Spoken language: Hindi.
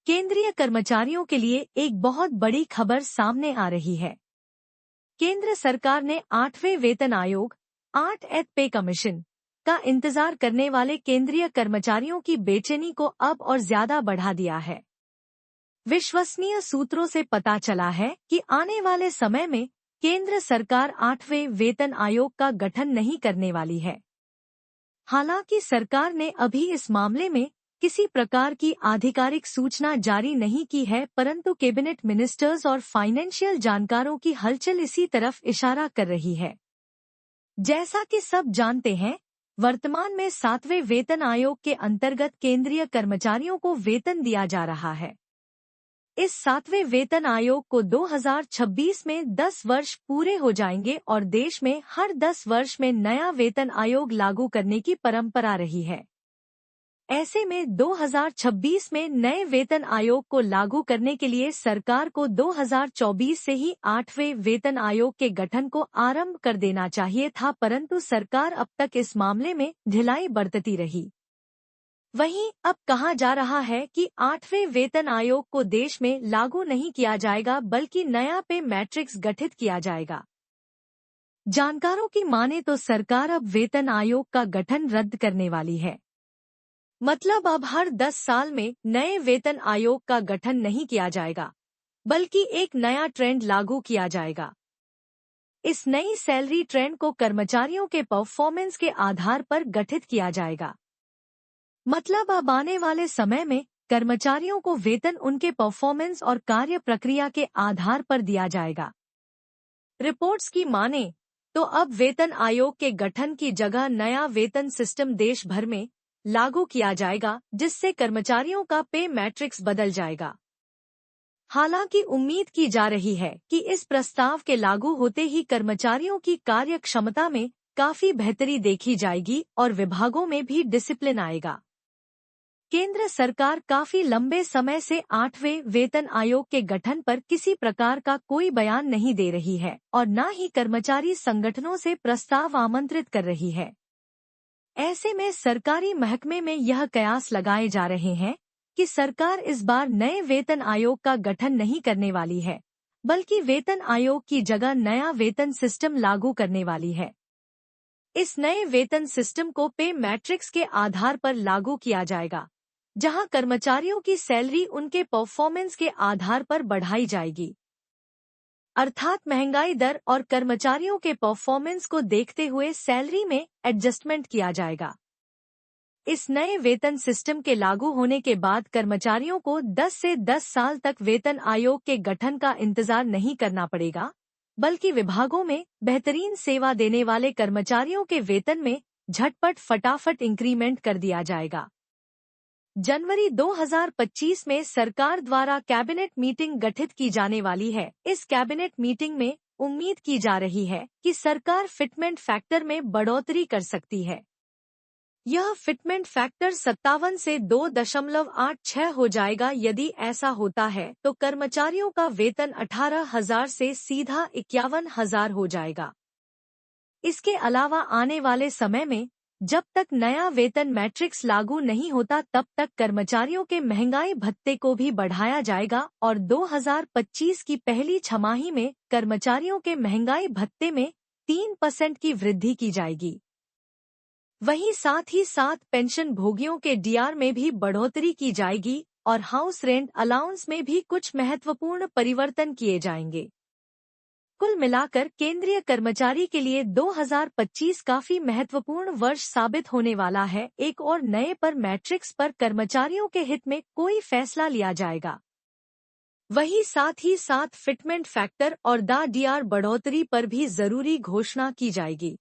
केंद्रीय कर्मचारियों के लिए एक बहुत बड़ी खबर सामने आ रही है। केंद्र सरकार ने 8वें वेतन आयोग 8th पे कमीशन का इंतजार करने वाले केंद्रीय कर्मचारियों की बेचैनी को अब और ज्यादा बढ़ा दिया है। विश्वसनीय सूत्रों से पता चला है कि आने वाले समय में केंद्र सरकार 8वें वेतन आयोग का गठन नहीं करने वाली है। हालांकि सरकार ने अभी इस मामले में किसी प्रकार की आधिकारिक सूचना जारी नहीं की है, परंतु कैबिनेट मिनिस्टर्स और फाइनेंशियल जानकारों की हलचल इसी तरफ इशारा कर रही है। जैसा कि सब जानते हैं, वर्तमान में 7वें वेतन आयोग के अंतर्गत केंद्रीय कर्मचारियों को वेतन दिया जा रहा है। इस 7वें वेतन आयोग को 2026 में 10 वर्ष पूरे हो जाएंगे और देश में हर 10 वर्ष में नया वेतन आयोग लागू करने की परंपरा रही है। ऐसे में 2026 में नए वेतन आयोग को लागू करने के लिए सरकार को 2024 से ही 8वें वेतन आयोग के गठन को आरंभ कर देना चाहिए था, परंतु सरकार अब तक इस मामले में ढिलाई बरतती रही। वहीं अब कहा जा रहा है कि 8वें वेतन आयोग को देश में लागू नहीं किया जाएगा, बल्कि नया पे मैट्रिक्स गठित किया जाएगा। जानकारों की माने तो सरकार अब वेतन आयोग का गठन रद्द करने वाली है। मतलब अब हर 10 साल में नए वेतन आयोग का गठन नहीं किया जाएगा, बल्कि एक नया ट्रेंड लागू किया जाएगा। इस नई सैलरी ट्रेंड को कर्मचारियों के परफॉर्मेंस के आधार पर गठित किया जाएगा। मतलब अब आने वाले समय में कर्मचारियों को वेतन उनके परफॉर्मेंस और कार्य प्रक्रिया के आधार पर दिया जाएगा। रिपोर्ट्स की माने तो अब वेतन आयोग के गठन की जगह नया वेतन सिस्टम देश भर में लागू किया जाएगा, जिससे कर्मचारियों का पे मैट्रिक्स बदल जाएगा। हालांकि उम्मीद की जा रही है कि इस प्रस्ताव के लागू होते ही कर्मचारियों की कार्य क्षमता में काफी बेहतरी देखी जाएगी और विभागों में भी डिसिप्लिन आएगा। केंद्र सरकार काफी लंबे समय से 8वें वेतन आयोग के गठन पर किसी प्रकार का कोई बयान नहीं दे रही है और न ही कर्मचारी संगठनों से प्रस्ताव आमंत्रित कर रही है। ऐसे में सरकारी महकमे में यह कयास लगाए जा रहे हैं कि सरकार इस बार नए वेतन आयोग का गठन नहीं करने वाली है, बल्कि वेतन आयोग की जगह नया वेतन सिस्टम लागू करने वाली है। इस नए वेतन सिस्टम को पे मैट्रिक्स के आधार पर लागू किया जाएगा, जहां कर्मचारियों की सैलरी उनके परफॉर्मेंस के आधार पर बढ़ाई जाएगी। अर्थात महंगाई दर और कर्मचारियों के परफॉर्मेंस को देखते हुए सैलरी में एडजस्टमेंट किया जाएगा। इस नए वेतन सिस्टम के लागू होने के बाद कर्मचारियों को 10 से 10 साल तक वेतन आयोग के गठन का इंतजार नहीं करना पड़ेगा, बल्कि विभागों में बेहतरीन सेवा देने वाले कर्मचारियों के वेतन में झटपट फटाफट इंक्रीमेंट कर दिया जाएगा। जनवरी 2025 में सरकार द्वारा कैबिनेट मीटिंग गठित की जाने वाली है। इस कैबिनेट मीटिंग में उम्मीद की जा रही है कि सरकार फिटमेंट फैक्टर में बढ़ोतरी कर सकती है। यह फिटमेंट फैक्टर 57 से 2.86 हो जाएगा। यदि ऐसा होता है तो कर्मचारियों का वेतन 18,000 से सीधा 51,000 हो जाएगा। इसके अलावा आने वाले समय में जब तक नया वेतन मैट्रिक्स लागू नहीं होता, तब तक कर्मचारियों के महंगाई भत्ते को भी बढ़ाया जाएगा और 2025 की पहली छमाही में कर्मचारियों के महंगाई भत्ते में 3% की वृद्धि की जाएगी। वहीं साथ ही साथ पेंशन भोगियों के डीआर में भी बढ़ोतरी की जाएगी और हाउस रेंट अलाउंस में भी कुछ महत्वपूर्ण परिवर्तन किए जाएंगे। कुल मिलाकर केंद्रीय कर्मचारी के लिए 2025 काफी महत्वपूर्ण वर्ष साबित होने वाला है। एक और नए पर मैट्रिक्स पर कर्मचारियों के हित में कोई फैसला लिया जाएगा। वहीं साथ ही साथ फिटमेंट फैक्टर और डीआर बढ़ोतरी पर भी जरूरी घोषणा की जाएगी।